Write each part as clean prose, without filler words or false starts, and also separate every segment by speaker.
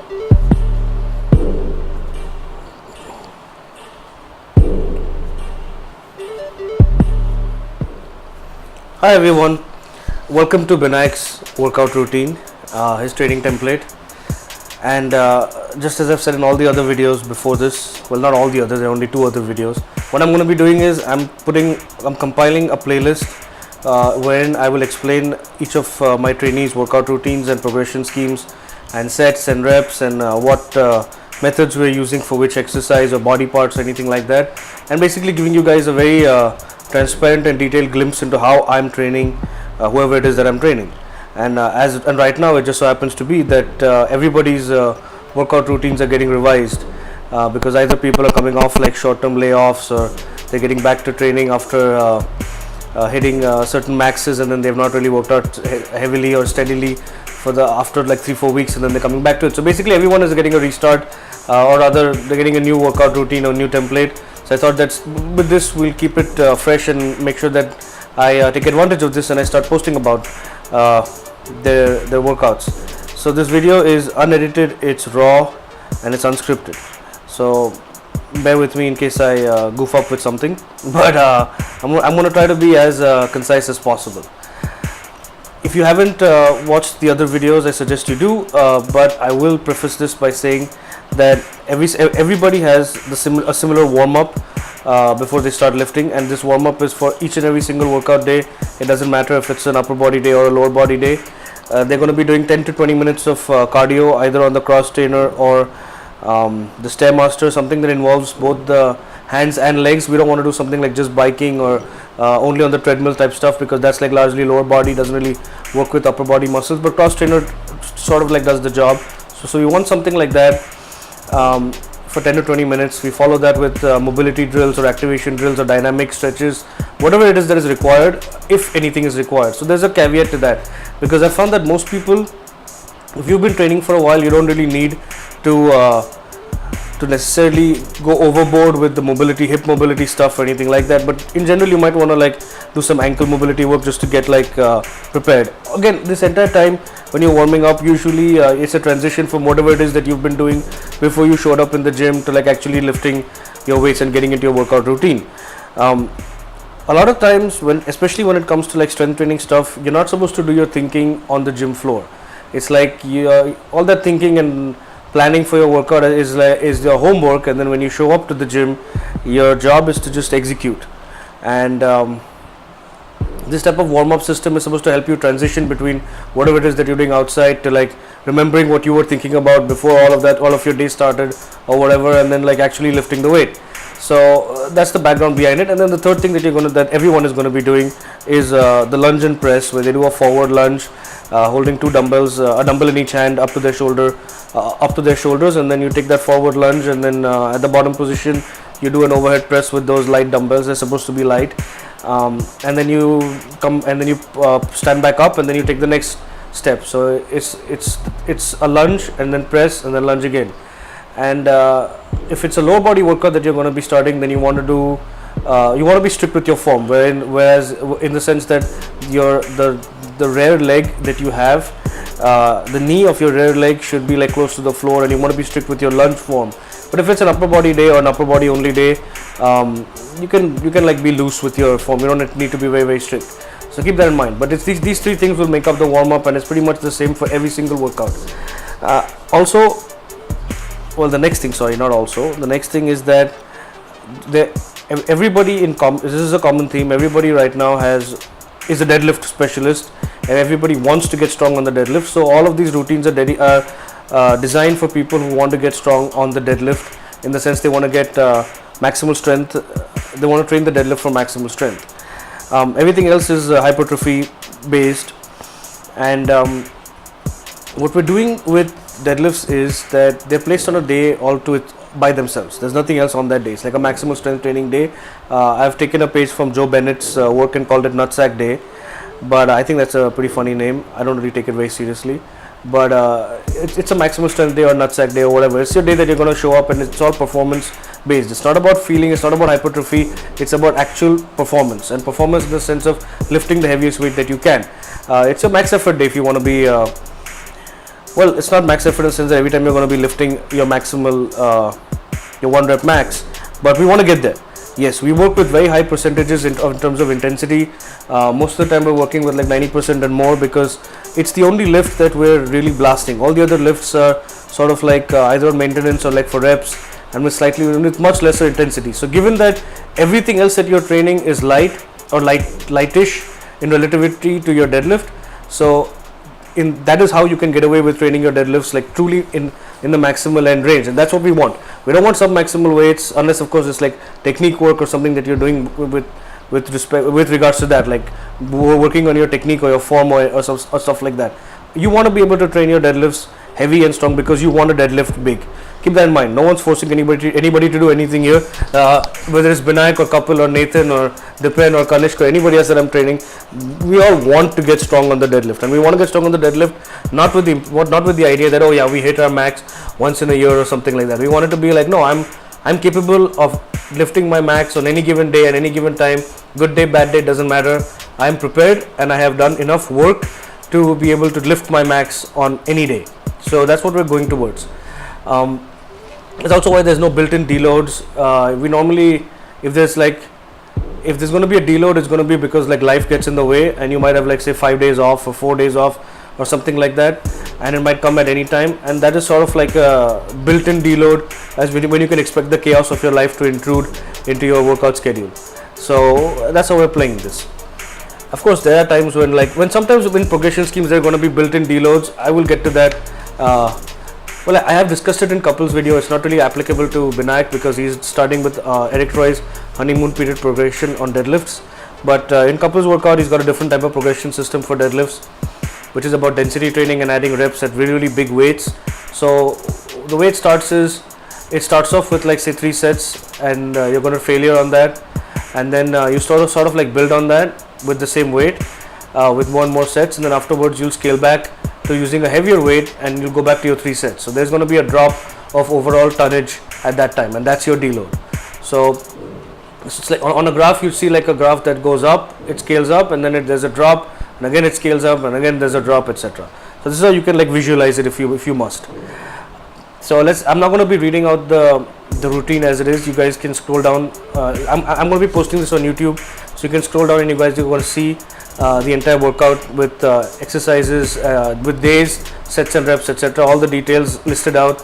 Speaker 1: Hi everyone, welcome to Binayak's workout routine, his training template. And just as I've said in all the other videos before this, well, not all the others, there are only 2 other videos. What I'm going to be doing is I'm compiling a playlist wherein I will explain each of my trainees' workout routines and progression schemes and sets and reps and what methods we're using for which exercise or body parts or anything like that, and basically giving you guys a very transparent and detailed glimpse into how I'm training whoever it is that I'm training. And right now it just so happens to be that everybody's workout routines are getting revised because either people are coming off like short-term layoffs, or they're getting back to training after hitting certain maxes, and then they've not really worked out heavily or steadily after like 3-4 weeks, and then they're coming back to it. So basically everyone is getting a restart, or rather they're getting a new workout routine or new template. So I thought that with this we'll keep it fresh and make sure that I take advantage of this and I start posting about their workouts. So this video is unedited, it's raw, and it's unscripted. So bear with me in case I goof up with something, but I'm going to try to be as concise as possible. If you haven't watched the other videos, I suggest you do, but I will preface this by saying that everybody has a similar warm-up before they start lifting, and this warm-up is for each and every single workout day. It doesn't matter if it's an upper body day or a lower body day. They're going to be doing 10 to 20 minutes of cardio either on the cross trainer or the Stairmaster, something that involves both the hands and legs. We don't want to do something like just biking or only on the treadmill type stuff, because that's like largely lower body, doesn't really work with upper body muscles, but cross trainer sort of like does the job. So we want something like that for 10 to 20 minutes. We follow that with mobility drills or activation drills or dynamic stretches, whatever it is that is required, if anything is required. So there's a caveat to that, because I found that most people, if you've been training for a while, you don't really need to necessarily go overboard with the mobility, hip mobility stuff or anything like that, but in general you might want to like do some ankle mobility work just to get like prepared. Again, this entire time when you're warming up, usually it's a transition from whatever it is that you've been doing before you showed up in the gym to like actually lifting your weights and getting into your workout routine. A lot of times, especially when it comes to like strength training stuff, you're not supposed to do your thinking on the gym floor. It's like all that thinking and planning for your workout is your homework, and then when you show up to the gym, your job is to just execute. And this type of warm-up system is supposed to help you transition between whatever it is that you're doing outside to like remembering what you were thinking about before all of your day started or whatever, and then like actually lifting the weight. So that's the background behind it. And then the third thing that everyone is going to be doing is the lunge and press, where they do a forward lunge holding 2 dumbbells, a dumbbell in each hand up to their shoulders, and then you take that forward lunge, and then at the bottom position you do an overhead press with those light dumbbells. They're supposed to be light, and then you come and then you stand back up, and then you take the next step. So it's a lunge and then press and then lunge again. And if it's a lower body workout that you're going to be starting, then you want to be strict with your form, whereas in the sense that the rear leg that you have, the knee of your rear leg should be like close to the floor, and you want to be strict with your lunge form. But if it's an upper body day or an upper body only day, you can like be loose with your form. You don't need to be very, very strict. So keep that in mind. But it's these 3 things will make up the warm up, and it's pretty much the same for every single workout. The next thing is that everybody this is a common theme. Everybody right now is a deadlift specialist, and everybody wants to get strong on the deadlift. So all of these routines are designed for people who want to get strong on the deadlift, in the sense they want to get maximal strength. They want to train the deadlift for maximal strength. Everything else is hypertrophy based, and what we're doing with deadlifts is that they're placed on a day all to it by themselves. There's nothing else on that day. It's like a maximal strength training day. I've taken a page from Joe Bennett's work and called it Nutsack Day, but I think that's a pretty funny name. I don't really take it very seriously, but it's a maximal strength day or Nutsack day or whatever. It's your day that you're going to show up, and it's all performance based. It's not about feeling, it's not about hypertrophy, it's about actual performance, and performance in the sense of lifting the heaviest weight that you can. It's a max effort day if you want to be Well, it's not max effort in the sense that every time you're going to be lifting your maximal, your 1 rep max, but we want to get there. Yes, we work with very high percentages in terms of intensity. Most of the time we're working with like 90% and more, because it's the only lift that we're really blasting. All the other lifts are sort of like either on maintenance or like for reps, and with much lesser intensity. So given that everything else that you're training is light or lightish in relativity to your deadlift, so that is how you can get away with training your deadlifts like truly in the maximal end range, and that's what we want. We don't want sub-maximal weights, unless of course it's like technique work or something that you're doing with regards to that, like working on your technique or your form or stuff like that. You want to be able to train your deadlifts heavy and strong because you want to deadlift big. Keep that in mind. No one's forcing anybody to do anything here, whether it's Binayak or Kapil or Nathan or Dipen or Kanishk or anybody else that I'm training. We all want to get strong on the deadlift, and we want to get strong on the deadlift not with the idea that, oh yeah, we hit our max once in a year or something like that. We want it to be like, no, I'm capable of lifting my max on any given day at any given time. Good day, bad day, doesn't matter. I'm prepared and I have done enough work to be able to lift my max on any day. So that's what we're going towards. It's also why there's no built-in deloads. We normally, if there's going to be a deload, it's going to be because like life gets in the way, and you might have like say 5 days off or 4 days off or something like that, and it might come at any time, and that is sort of like a built-in deload, as when you can expect the chaos of your life to intrude into your workout schedule. So that's how we're playing this. Of course, there are times when sometimes in progression schemes there are going to be built-in deloads. I will get to that. Well, I have discussed it in Kapil's video. It's not really applicable to Binayak because he's starting with Eric Roy's honeymoon period progression on deadlifts. But in Kapil's workout, he's got a different type of progression system for deadlifts, which is about density training and adding reps at really, really big weights. So the way it starts off with like say 3 sets, and you're going to failure on that, and then you sort of like build on that with the same weight with more sets, and then afterwards you'll scale back to using a heavier weight and you'll go back to your 3 sets. So there's going to be a drop of overall tonnage at that time, and that's your deload. So it's like on a graph, you see like a graph that goes up, it scales up, and then there's a drop, and again it scales up, and again there's a drop, etc. So this is how you can like visualize it if you must. So I'm not going to be reading out the routine as it is. You guys can scroll down. I'm going to be posting this on YouTube, so you can scroll down and you guys are going to see the entire workout with exercises, with days, sets and reps, etc. All the details listed out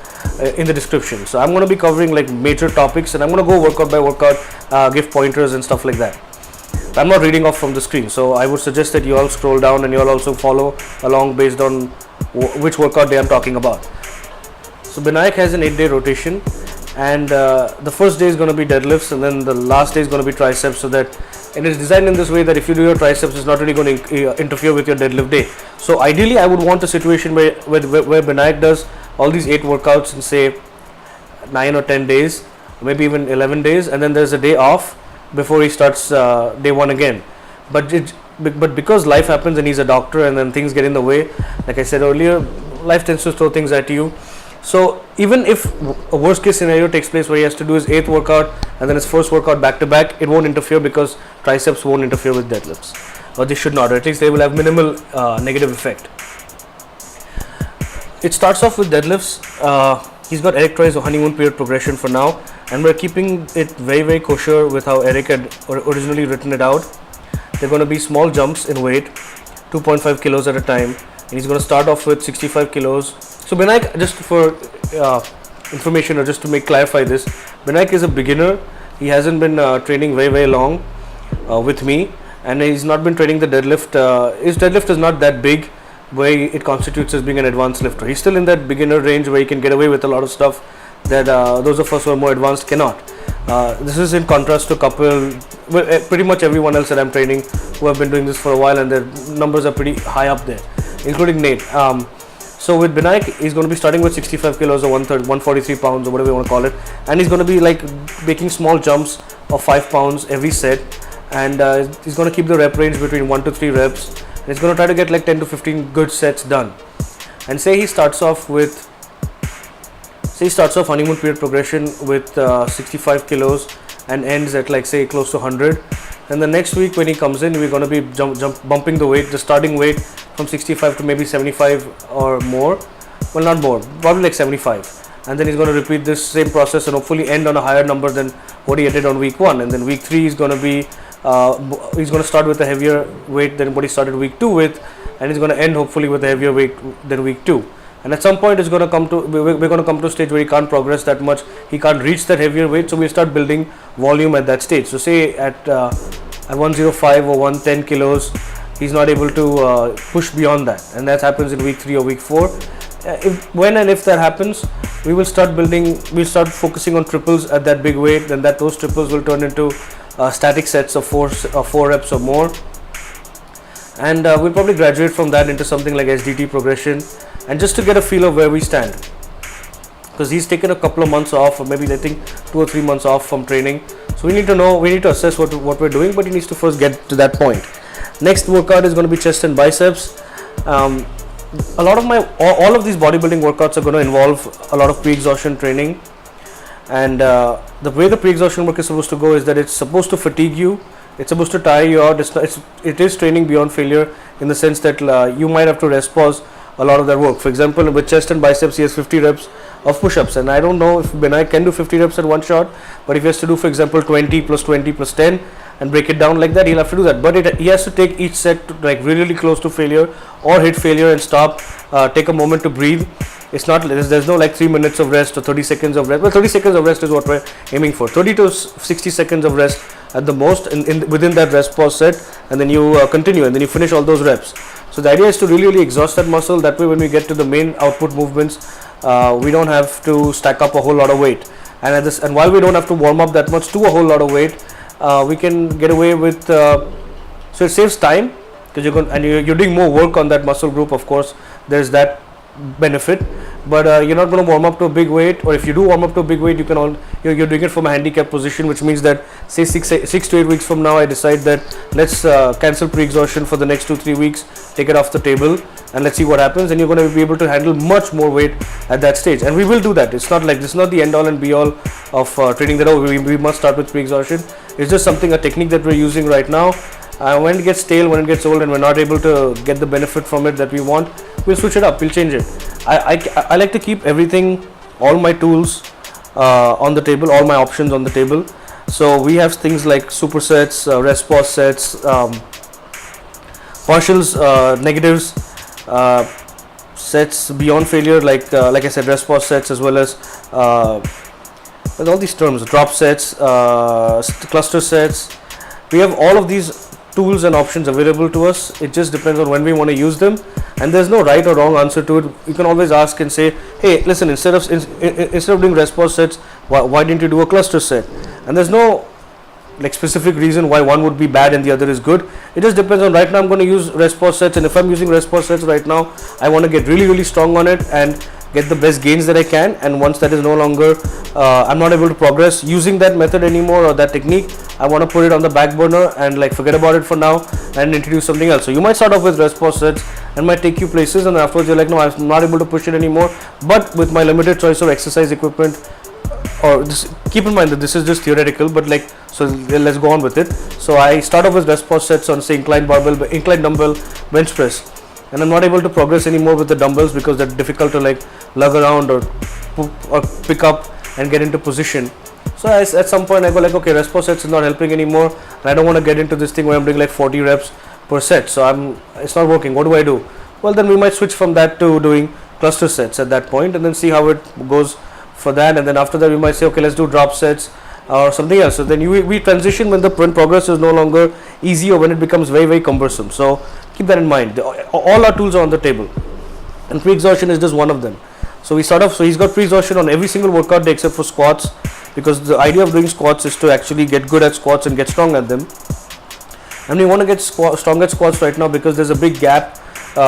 Speaker 1: in the description. So I'm going to be covering like major topics, and I'm going to go workout by workout, give pointers and stuff like that. I'm not reading off from the screen, so I would suggest that you all scroll down and you all also follow along based on which workout day I'm talking about. So Binayak has an 8-day rotation, and the first day is going to be deadlifts, and then the last day is going to be triceps. And it's designed in this way that if you do your triceps, it's not really going to interfere with your deadlift day. So ideally, I would want a situation where Binayak does all these 8 workouts in say 9 or 10 days, maybe even 11 days, and then there's a day off before he starts day 1 again. But because life happens and he's a doctor, and then things get in the way, like I said earlier, life tends to throw things at you. So even if a worst case scenario takes place where he has to do his 8th workout and then his first workout back to back, it won't interfere because triceps won't interfere with deadlifts, or they should not, or at least they will have minimal negative effect. It starts off with deadlifts. He's got Eric Roy's honeymoon period progression for now, and we're keeping it very, very kosher with how Eric had originally written it out. They're going to be small jumps in weight, 2.5 kilos at a time, and he's going to start off with 65 kilos. So Binayak, just for information or just to clarify this, Binayak is a beginner. He hasn't been training very, very long with me, and he's not been training the deadlift. His deadlift is not that big where it constitutes as being an advanced lifter. He's still in that beginner range where he can get away with a lot of stuff that those of us who are more advanced cannot. This is in contrast to pretty much everyone else that I'm training who have been doing this for a while, and their numbers are pretty high up there, including Nate. So with Binayak, he's going to be starting with 65 kilos or 143 pounds or whatever you want to call it, and he's going to be like making small jumps of 5 pounds every set, and he's going to keep the rep range between 1 to 3 reps, and he's going to try to get like 10 to 15 good sets done. And say he starts off honeymoon period progression with 65 kilos and ends at like say close to 100. And the next week when he comes in, we're going to be bumping the weight, the starting weight from 65 to maybe 75 or more, well, not more, probably like 75. And then he's going to repeat this same process and hopefully end on a higher number than what he did on week 1. And then week 3 is going to be he's going to start with a heavier weight than what he started week 2 with, and he's going to end hopefully with a heavier weight than week 2. And at some point it's going to come to, we're going to come to a stage where he can't progress that much, he can't reach that heavier weight, so we start building volume at that stage. So say at 105 or 110 kilos, he's not able to push beyond that, and that happens in week 3 or week 4. When and if that happens, we will start building, we'll start focusing on triples at that big weight, then those triples will turn into static sets of 4 reps or more, and we'll probably graduate from that into something like SDT progression, and just to get a feel of where we stand, because he's taken a couple of months off, or maybe I think 2 or 3 months off from training, so we need to know, we need to assess what we're doing, but he needs to first get to that point. Next workout is going to be chest and biceps. A lot of all of these bodybuilding workouts are going to involve a lot of pre-exhaustion training, and the way the pre-exhaustion work is supposed to go is that it's supposed to fatigue you, it's supposed to tire you out. It is training beyond failure in the sense that you might have to rest pause a lot of that work. For example, with chest and biceps, he has 50 reps of push-ups, and I don't know if Binayak can do 50 reps at one shot, but if he has to do, for example, 20 plus 20 plus 10 and break it down like that, he'll have to do that. But he has to take each set to like really close to failure or hit failure and stop, take a moment to breathe. It's not, there's no like 3 minutes of rest or 30 seconds of rest. Well, 30 seconds of rest is what we're aiming for. 30 to 60 seconds of rest at the most within that rest pause set, and then you continue, and then you finish all those reps. So the idea is to really exhaust that muscle. That way when we get to the main output movements, we don't have to stack up a whole lot of weight. And while we don't have to warm up that much to a whole lot of weight, we can get away with, so it saves time, because you're doing more work on that muscle group. Of course, there's that benefit, but you're not going to warm up to a big weight, or if you do warm up to a big weight, you're doing it from a handicap position, which means that say 6 to 8 weeks from now, I decide that let's cancel pre-exhaustion for the next 2-3 weeks, take it off the table, and let's see what happens. And you're going to be able to handle much more weight at that stage, and we will do that. It's not like, this is not the end all and be all of training that we must start with pre-exhaustion. It's just a technique that we're using right now. When it gets stale, when it gets old, and we're not able to get the benefit from it that we want, we'll switch it up, we'll change it. I like to keep everything, all my tools on the table, all my options on the table. So we have things like supersets, rest pause sets, partials, negatives, sets beyond failure, like I said, rest pause sets, as well as with all these terms, drop sets, cluster sets. We have all of these tools and options available to us. It just depends on when we want to use them, and there's no right or wrong answer to it. You can always ask and say, hey, listen, instead of doing rest pause sets, why didn't you do a cluster set? And there's no like specific reason why one would be bad and the other is good. It just depends on, right now I'm going to use rest pause sets, and if I'm using rest pause sets right now, I want to get really strong on it and get the best gains that I can. And once that is no longer, I'm not able to progress using that method anymore or that technique, I want to put it on the back burner and like forget about it for now and introduce something else. So you might start off with rest pause sets and might take you places, and afterwards you're like, no, I'm not able to push it anymore. But with my limited choice of exercise equipment, or keep in mind that this is just theoretical, but like, so let's go on with it. So I start off with rest pause sets on say incline dumbbell bench press, and I'm not able to progress anymore with the dumbbells because they're difficult to like lug around or pick up and get into position. So at some point I go like, okay, rest pause sets is not helping anymore, and I don't want to get into this thing where I'm doing like 40 reps per set, so it's not working. What do? Well, then we might switch from that to doing cluster sets at that point, and then see how it goes for that. And then after that we might say, okay, let's do drop sets or something else. So then we transition when progress is no longer easy or when it becomes very cumbersome. So keep that in mind. All our tools are on the table, and pre-exhaustion is just one of them. So we start off, so he's got pre-exhaustion on every single workout day except for squats, because the idea of doing squats is to actually get good at squats and get strong at them. And we want to get strong at squats right now because there's a big gap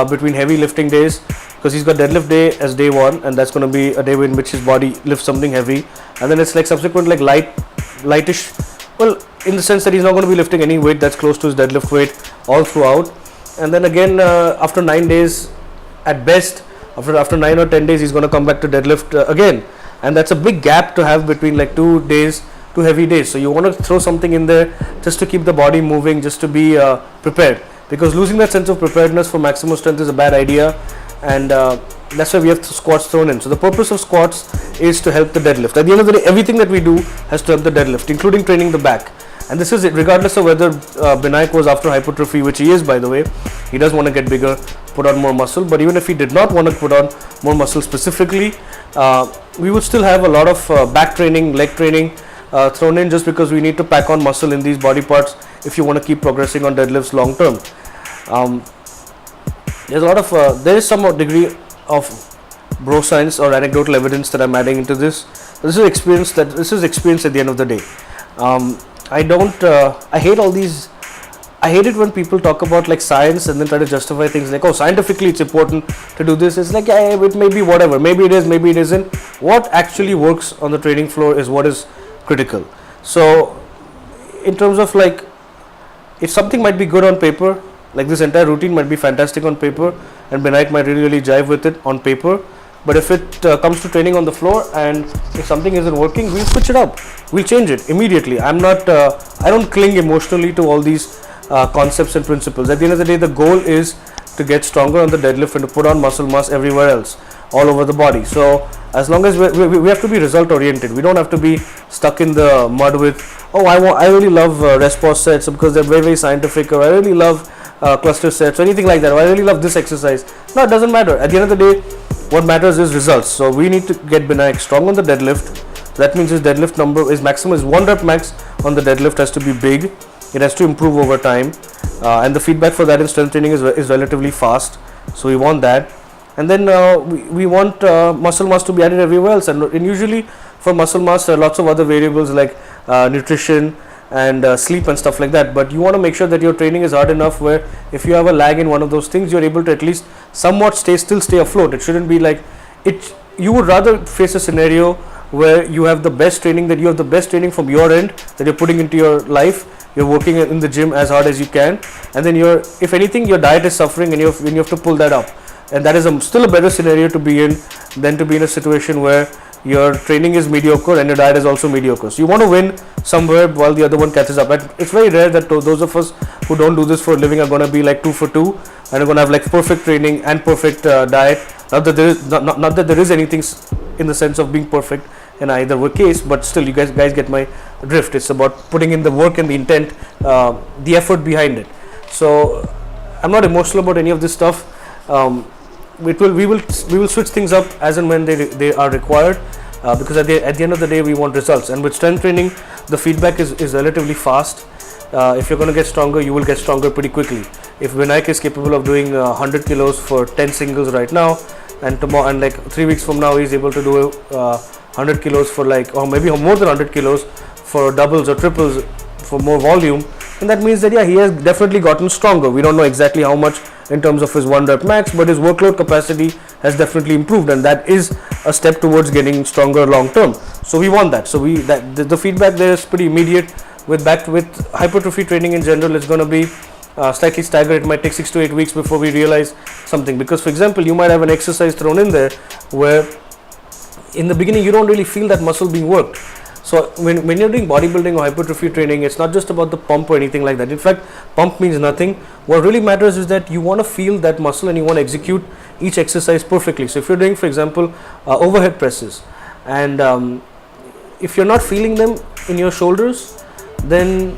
Speaker 1: between heavy lifting days, because he's got deadlift day as day 1, and that's going to be a day in which his body lifts something heavy, and then it's like subsequent like lightish, well, in the sense that he's not going to be lifting any weight that's close to his deadlift weight all throughout. And then again after 9 days at best, after 9 or 10 days, he's going to come back to deadlift again, and that's a big gap to have between like 2 heavy days. So you want to throw something in there just to keep the body moving, just to be prepared, because losing that sense of preparedness for maximum strength is a bad idea. and that's why we have squats thrown in. So the purpose of squats is to help the deadlift. At the end of the day, everything that we do has to help the deadlift, including training the back. And this is it, regardless of whether Binayak was after hypertrophy, which he is, by the way. He does want to get bigger, put on more muscle. But even if he did not want to put on more muscle specifically, we would still have a lot of back training, leg training thrown in, just because we need to pack on muscle in these body parts if you want to keep progressing on deadlifts long term. There's a lot of there is some degree of bro science or anecdotal evidence that I'm adding into this. This is experience at the end of the day. I hate all these. I hate it when people talk about like science and then try to justify things like, oh, scientifically it's important to do this. It's like, yeah, it may be whatever, maybe it is, maybe it isn't. What actually works on the training floor is what is critical. So in terms of like, if something might be good on paper, like this entire routine might be fantastic on paper, and Binayak might really jive with it on paper, but if it comes to training on the floor and if something isn't working, we'll switch it up, we'll change it immediately. I don't cling emotionally to all these concepts and principles. At the end of the day, the goal is to get stronger on the deadlift and to put on muscle mass everywhere else, all over the body. So as long as we have to be result oriented, we don't have to be stuck in the mud with, oh, I really love rest pause sets because they're very, very scientific, or I really love cluster sets, or anything like that, or I really love this exercise. No, it doesn't matter. At the end of the day, what matters is results. So we need to get Binayak strong on the deadlift. So that means his deadlift number is maximum, is 1 rep max on the deadlift has to be big. It has to improve over time, and the feedback for that in strength training is relatively fast. So we want that, and then we want muscle mass to be added everywhere else. And usually for muscle mass, there are lots of other variables like nutrition and sleep and stuff like that. But you want to make sure that your training is hard enough where if you have a lag in one of those things, you're able to at least somewhat still stay afloat. It shouldn't be like it. You would rather face a scenario where you have the best training, that you have the best training from your end that you're putting into your life. You're working in the gym as hard as you can, and then if anything, your diet is suffering, and you have to pull that up. And that is still a better scenario to be in than to be in a situation where your training is mediocre and your diet is also mediocre. So you want to win somewhere while the other one catches up. And it's very rare that those of us who don't do this for a living are going to be like 2 for 2 and are going to have like perfect training and perfect diet. Not that there is anything in the sense of being perfect in either case, but still you guys get my drift. It's about putting in the work and the intent, the effort behind it. So I'm not emotional about any of this stuff. We will switch things up as and when they are required, because at the end of the day we want results. And with strength training, the feedback is relatively fast. If you're going to get stronger, you will get stronger pretty quickly. If Binayak is capable of doing 100 kilos for 10 singles right now, and tomorrow, and like 3 weeks from now he's able to do 100 kilos for like, or maybe more than 100 kilos for doubles or triples for more volume, and that means that, yeah, he has definitely gotten stronger. We don't know exactly how much in terms of his 1 rep max, but his workload capacity has definitely improved, and that is a step towards getting stronger long term. So we want that. So the feedback there is pretty immediate. With hypertrophy training in general, it's going to be slightly staggered. It might take 6 to 8 weeks before we realize something, because for example, you might have an exercise thrown in there where in the beginning you don't really feel that muscle being worked. So when you're doing bodybuilding or hypertrophy training, it's not just about the pump or anything like that. In fact, pump means nothing. What really matters is that you want to feel that muscle and you want to execute each exercise perfectly. So if you're doing, for example, overhead presses, and if you're not feeling them in your shoulders, then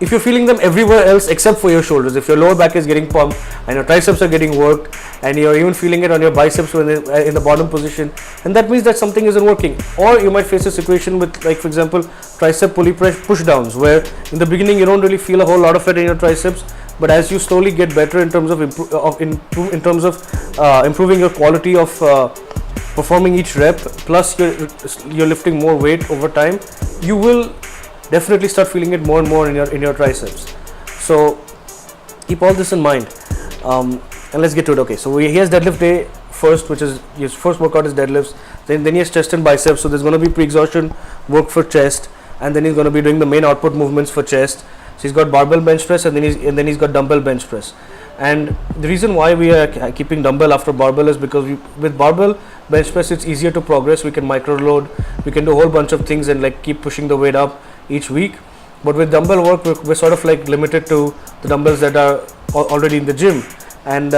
Speaker 1: if you're feeling them everywhere else except for your shoulders, if your lower back is getting pumped and your triceps are getting worked, and you're even feeling it on your biceps when they're in the bottom position, and that means that something isn't working. Or you might face a situation with, like for example, tricep pulley push downs, where in the beginning you don't really feel a whole lot of it in your triceps, but as you slowly get better in terms of improving your quality of performing each rep, plus you're lifting more weight over time, you will definitely start feeling it more and more in your triceps. So keep all this in mind, and let's get to it. Okay, so he has deadlift day first, which is his first workout is deadlifts. Then he has chest and biceps. So there's going to be pre-exhaustion work for chest, and then he's going to be doing the main output movements for chest. So he's got barbell bench press, and then he's got dumbbell bench press. And the reason why we are keeping dumbbell after barbell is because with barbell bench press it's easier to progress. We can micro load, we can do a whole bunch of things and like keep pushing the weight up each week. But with dumbbell work, we're sort of like limited to the dumbbells that are already in the gym. and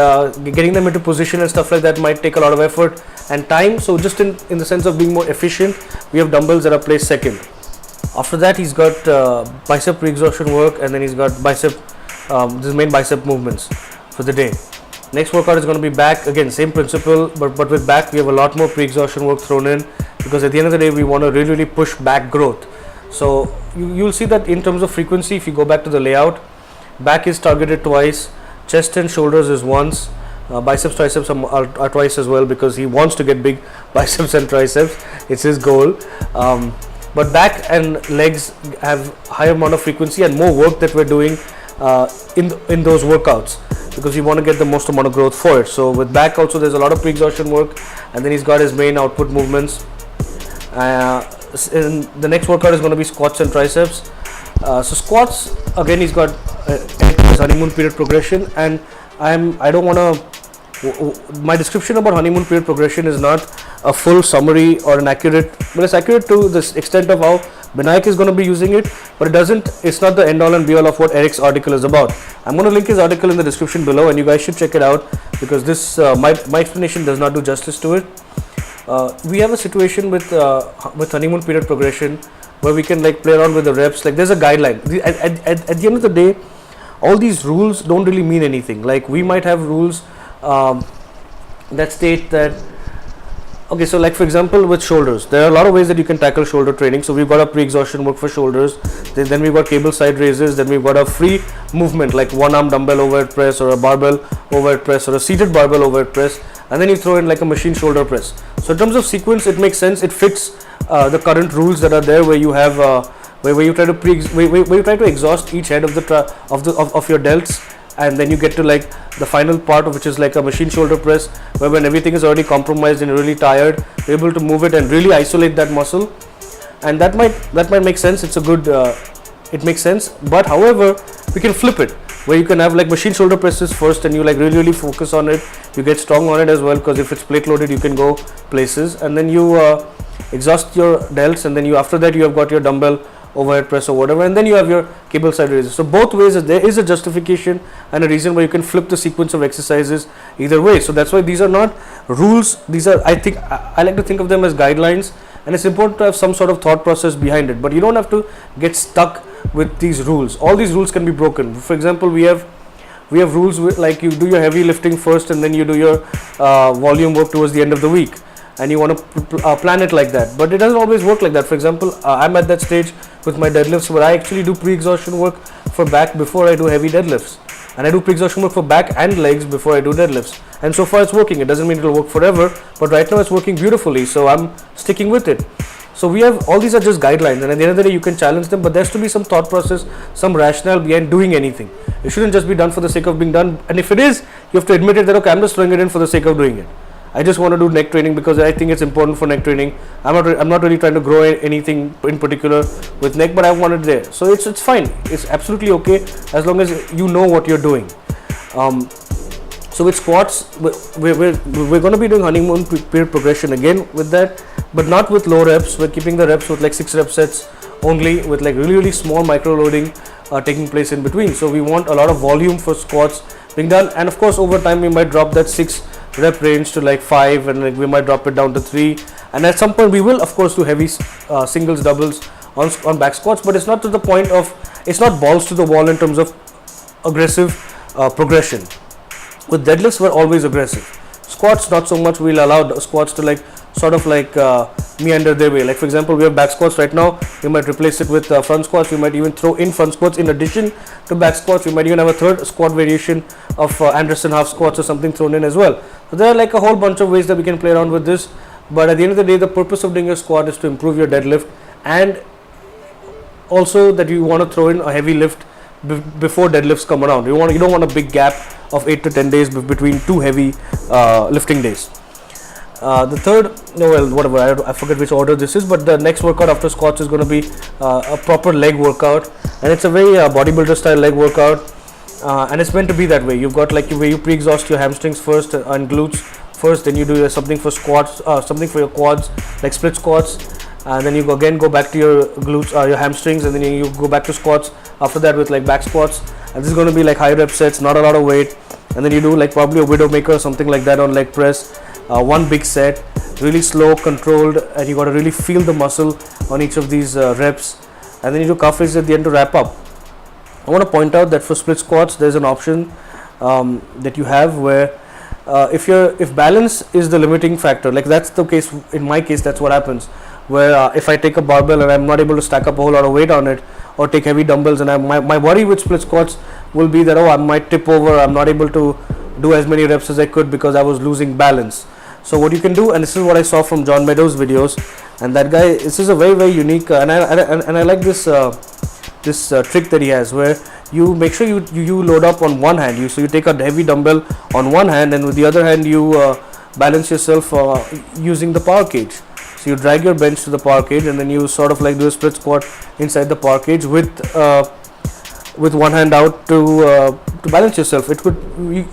Speaker 1: getting them into position and stuff like that might take a lot of effort and time. So just in the sense of being more efficient, we have dumbbells that are placed second. After that, he's got bicep pre-exhaustion work, and then he's got this main bicep movements for the day. Next workout is going to be back. Again, same principle, but with back we have a lot more pre-exhaustion work thrown in, because at the end of the day we want to really push back growth. So you'll see that in terms of frequency, if you go back to the layout, back is targeted twice, chest and shoulders is once, biceps triceps are twice as well, because he wants to get big biceps and triceps. It's his goal. But back and legs have higher amount of frequency and more work that we're doing in those workouts, because we want to get the most amount of growth for it. So with back also there's a lot of pre-exhaustion work, and then he's got his main output movements. And the next workout is going to be squats and triceps. So squats, again, he's got his honeymoon period progression, and I don't want to, my description about honeymoon period progression is not a full summary or an accurate, but it's accurate to the extent of how Binayak is going to be using it, but it's not the end all and be all of what Eric's article is about. I'm going to link his article in the description below, and you guys should check it out, because this my explanation does not do justice to it. We have a situation with honeymoon period progression where we can like play around with the reps. Like there's a guideline. At the end of the day, all these rules don't really mean anything. Like we might have rules that state that, okay, so like for example with shoulders, there are a lot of ways that you can tackle shoulder training. So we've got a pre-exhaustion work for shoulders, then we've got cable side raises, then we've got a free movement like one arm dumbbell overhead press, or a barbell overhead press, or a seated barbell overhead press, and then you throw in like a machine shoulder press. So in terms of sequence, it makes sense. It fits the current rules that are there, where you have where you try to exhaust each head of your delts, and then you get to like the final part of which is like a machine shoulder press, where when everything is already compromised and you're really tired, you're able to move it and really isolate that muscle. And that might make sense. It's a good it makes sense. But however, we can flip it, where you can have like machine shoulder presses first, and you like really focus on it. You get strong on it as well, because if it's plate loaded, you can go places, and then you exhaust your delts, and then after that you have got your dumbbell overhead press or whatever, and then you have your cable side raises. So both ways there is a justification and a reason where you can flip the sequence of exercises either way. So that's why these are not rules. These are, I like to think of them as guidelines, and it's important to have some sort of thought process behind it, but you don't have to get stuck with these rules. All these rules can be broken. For example, we have rules with, like, you do your heavy lifting first, and then you do your volume work towards the end of the week, and you want to plan it like that. But it doesn't always work like that. For example, I'm at that stage with my deadlifts where I actually do pre-exhaustion work for back before I do heavy deadlifts, and I do pre-exhaustion work for back and legs before I do deadlifts. And so far it's working. It doesn't mean it'll work forever, but right now it's working beautifully, so I'm sticking with it. So we have, all these are just guidelines, and at the end of the day you can challenge them, but there has to be some thought process, some rationale behind doing anything. It shouldn't just be done for the sake of being done, and if it is, you have to admit it that, okay, I'm just throwing it in for the sake of doing it. I just want to do neck training because I think it's important for neck training. I'm not really trying to grow anything in particular with neck, but I want it there. So it's fine. It's absolutely okay as long as you know what you're doing. So with squats, we're going to be doing honeymoon period progression again with that, but not with low reps. We're keeping the reps with like 6 rep sets only, with like really small micro loading taking place in between. So we want a lot of volume for squats being done, and of course over time we might drop that 6 rep range to like 5, and like we might drop it down to 3, and at some point we will of course do heavy singles, doubles on back squats, but it's not to the point of, it's not balls to the wall in terms of aggressive progression. With deadlifts we're always aggressive. Squats not so much. We'll allow squats to like sort of like meander their way. Like for example, we have back squats right now, we might replace it with front squats. We might even throw in front squats in addition to back squats. We might even have a third squat variation of Anderson half squats or something thrown in as well. So there are like a whole bunch of ways that we can play around with this, but at the end of the day the purpose of doing a squat is to improve your deadlift, and also that you want to throw in a heavy lift before deadlifts come around. You don't want a big gap of 8 to 10 days between 2 heavy lifting days. The third, I forget which order this is, but the next workout after squats is going to be a proper leg workout, and it's a very bodybuilder style leg workout, and it's meant to be that way. You've got like where you pre-exhaust your hamstrings first and glutes first, then you do something for squats, something for your quads like split squats, and then you again go back to your glutes, your hamstrings, and then you go back to squats after that with like back squats. And this is going to be like high rep sets, not a lot of weight, and then you do like probably a Widowmaker or something like that on leg press. One big set, really slow, controlled, and you got to really feel the muscle on each of these reps. And then you do calf raises at the end to wrap up. I want to point out that for split squats, there's an option that you have where if balance is the limiting factor, like that's the case in my case, that's what happens. Where if I take a barbell and I'm not able to stack up a whole lot of weight on it, or take heavy dumbbells, and my worry with split squats will be that, oh, I might tip over, I'm not able to do as many reps as I could because I was losing balance. So what you can do, and this is what I saw from John Meadows' videos, and that guy, this is a very unique, and I like this trick that he has, where you make sure you load up on one hand. So you take a heavy dumbbell on one hand, and with the other hand you balance yourself using the power cage. So you drag your bench to the power cage, and then you sort of like do a split squat inside the power cage with one hand out to balance yourself. It could,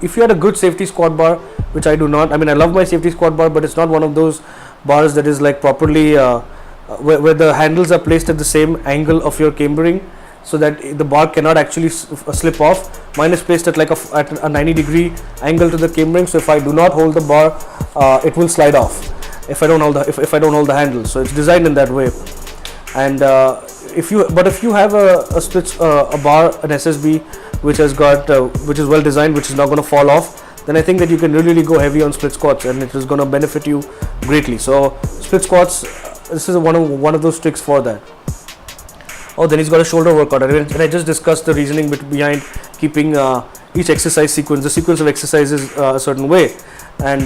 Speaker 1: if you had a good safety squat bar, which I do not. I mean, I love my safety squat bar, but it's not one of those bars that is like properly where the handles are placed at the same angle of your cambering, so that the bar cannot actually slip off. Mine is placed at like at a 90-degree angle to the cambering, so if I do not hold the bar, it will slide off if I don't hold the handle. So it's designed in that way. And if you have a split a bar, an SSB which has got which is well designed, which is not going to fall off, then I think that you can really go heavy on split squats, and it is going to benefit you greatly. So split squats, this is one of those tricks for that. Oh, then he's got a shoulder workout, and I just discussed the reasoning behind keeping each exercise sequence, the sequence of exercises a certain way, and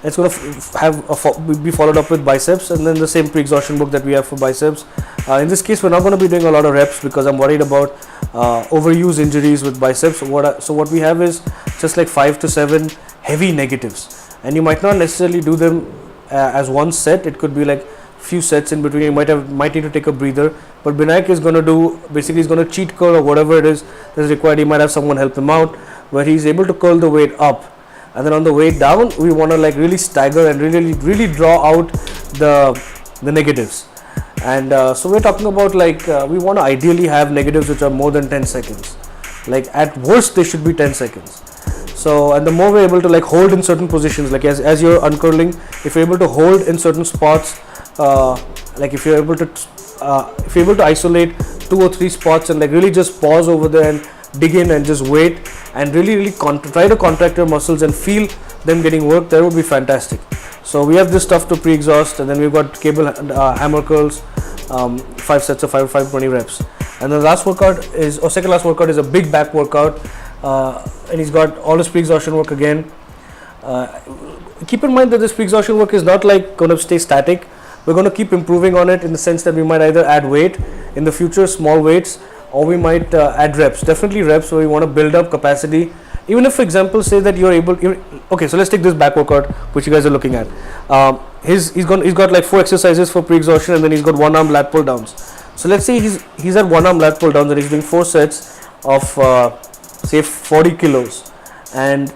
Speaker 1: it's going to be followed up with biceps, and then the same pre-exhaustion book that we have for biceps. In this case, we're not going to be doing a lot of reps because I'm worried about overuse injuries with biceps. So what we have is just like 5 to 7 heavy negatives, and you might not necessarily do them as one set. It could be like few sets in between. You might need to take a breather, but Binayak is going to do, basically he's going to cheat curl or whatever it is that's required. He might have someone help him out, where he's able to curl the weight up, and then on the way down we want to like really stagger and really draw out the negatives. And so we're talking about like we want to ideally have negatives which are more than 10 seconds. Like at worst they should be 10 seconds. So, and the more we're able to like hold in certain positions, like as you're uncurling, if you're able to hold in certain spots, like if you're able to isolate 2 or 3 spots and like really just pause over there and dig in and just wait and really try to contract your muscles and feel them getting worked, that would be fantastic. So we have this stuff to pre-exhaust, and then we've got cable hammer curls, 5 sets of 520 reps. And the last workout is, or second last workout, is a big back workout, and he's got all his pre-exhaustion work again. Keep in mind that this pre-exhaustion work is not like going to stay static. We're going to keep improving on it in the sense that we might either add weight in the future, small weights, or we might add reps. Definitely reps, so we want to build up capacity. Even if, for example, say that okay, so let's take this back workout which you guys are looking at. He's got like 4 exercises for pre-exhaustion, and then he's got 1 arm lat pull downs. So let's say he's at 1 arm lat pull downs and he's doing 4 sets of say 40 kilos, and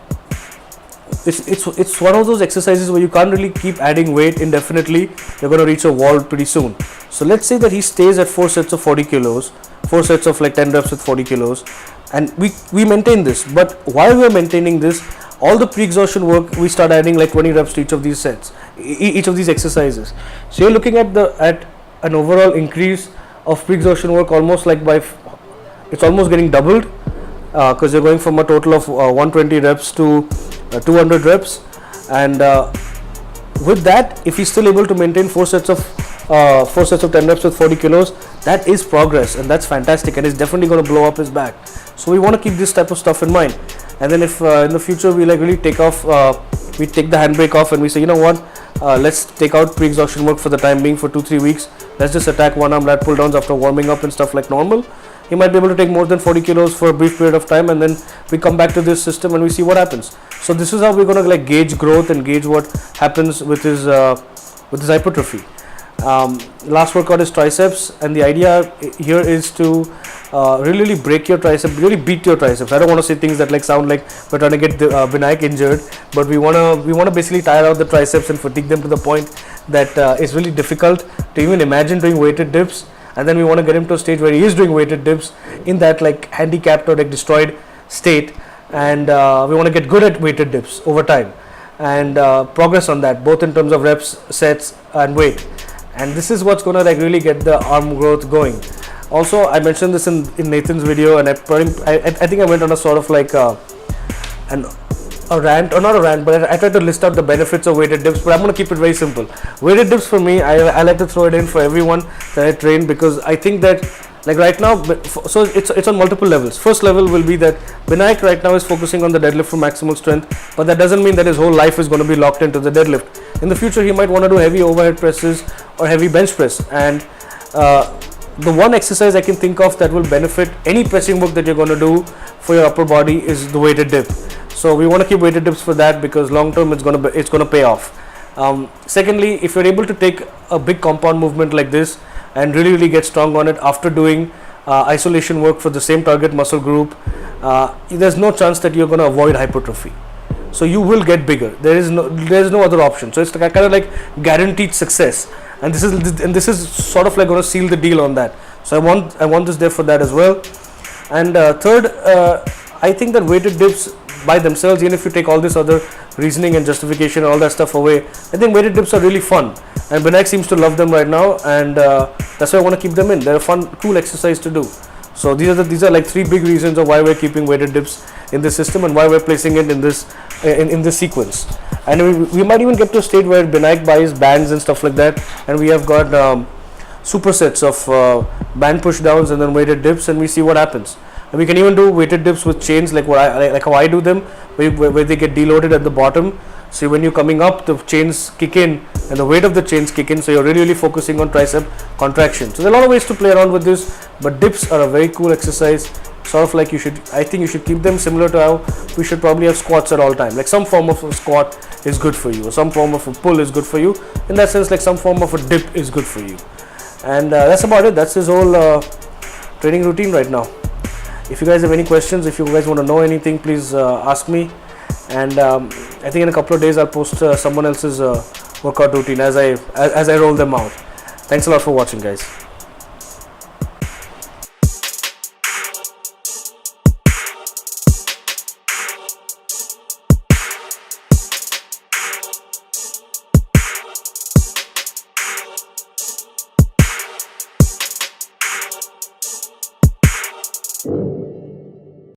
Speaker 1: it's one of those exercises where you can't really keep adding weight indefinitely. You're going to reach a wall pretty soon. So let's say that he stays at 4 sets of 40 kilos, 4 sets of like 10 reps with 40 kilos, and we maintain this. But while we're maintaining this, all the pre-exhaustion work, we start adding like 20 reps to each of these sets, each of these exercises. So you're looking at an overall increase of pre-exhaustion work almost like it's almost getting doubled, because you're going from a total of 120 reps to 200 reps. And with that, if he's still able to maintain 4 sets of 10 reps with 40 kilos, that is progress, and that's fantastic, and it's definitely going to blow up his back. So we want to keep this type of stuff in mind. And then if in the future we like really take off, we take the handbrake off and we say, you know what, let's take out pre-exhaustion work for the time being for 2-3 weeks. Let's just attack 1 arm lat pull downs after warming up and stuff like normal. He might be able to take more than 40 kilos for a brief period of time, and then we come back to this system and we see what happens. So this is how we're going to like gauge growth and gauge what happens with his hypertrophy. Last workout is triceps, and the idea here is to really break your tricep, really beat your triceps. I don't want to say things that like sound like we're trying to get Binayak injured, but we want to basically tire out the triceps and fatigue them to the point that it's really difficult to even imagine doing weighted dips. And then we want to get him to a stage where he is doing weighted dips in that like handicapped or like destroyed state, and we want to get good at weighted dips over time, and progress on that, both in terms of reps, sets, and weight. And this is what's going to like really get the arm growth going. Also, I mentioned this in Nathan's video, and I think I went on a sort of like a rant, or not a rant, but I tried to list out the benefits of weighted dips, but I'm going to keep it very simple. Weighted dips for me, I like to throw it in for everyone that I train, because I think that like right now, so it's on multiple levels. First level will be that Binayak right now is focusing on the deadlift for maximal strength, but that doesn't mean that his whole life is going to be locked into the deadlift. In the future, he might want to do heavy overhead presses or heavy bench press, and the one exercise I can think of that will benefit any pressing work that you're going to do for your upper body is the weighted dip. So we want to keep weighted dips for that, because long term it's going to pay off. Secondly, if you're able to take a big compound movement like this and really get strong on it after doing isolation work for the same target muscle group, there's no chance that you're going to avoid hypertrophy. So you will get bigger. There is no other option. So it's kind of like guaranteed success, and this is sort of like going to seal the deal on that. So I want this there for that as well. And third, I think that weighted dips by themselves, even if you take all this other reasoning and justification and all that stuff away, I think weighted dips are really fun, and Binayak seems to love them right now, and that's why I want to keep them in. They're a fun, cool exercise to do. So these are like 3 big reasons of why we're keeping weighted dips in this system, and why we're placing it in this sequence. And we might even get to a state where Binayak buys bands and stuff like that, and we have got supersets of band push downs and then weighted dips, and we see what happens. And we can even do weighted dips with chains, like how I do them, where they get deloaded at the bottom. So when you're coming up, the chains kick in and the weight of the chains kick in, so you're really focusing on tricep contraction. So there are a lot of ways to play around with this, but dips are a very cool exercise. Sort of like I think you should keep them similar to how we should probably have squats at all time. Like some form of a squat is good for you, or some form of a pull is good for you. In that sense, like some form of a dip is good for you. And that's about it. That's his whole training routine right now. If you guys have any questions, if you guys want to know anything, please ask me. And I think in a couple of days I'll post someone else's workout routine as I roll them out. Thanks a lot for watching, guys.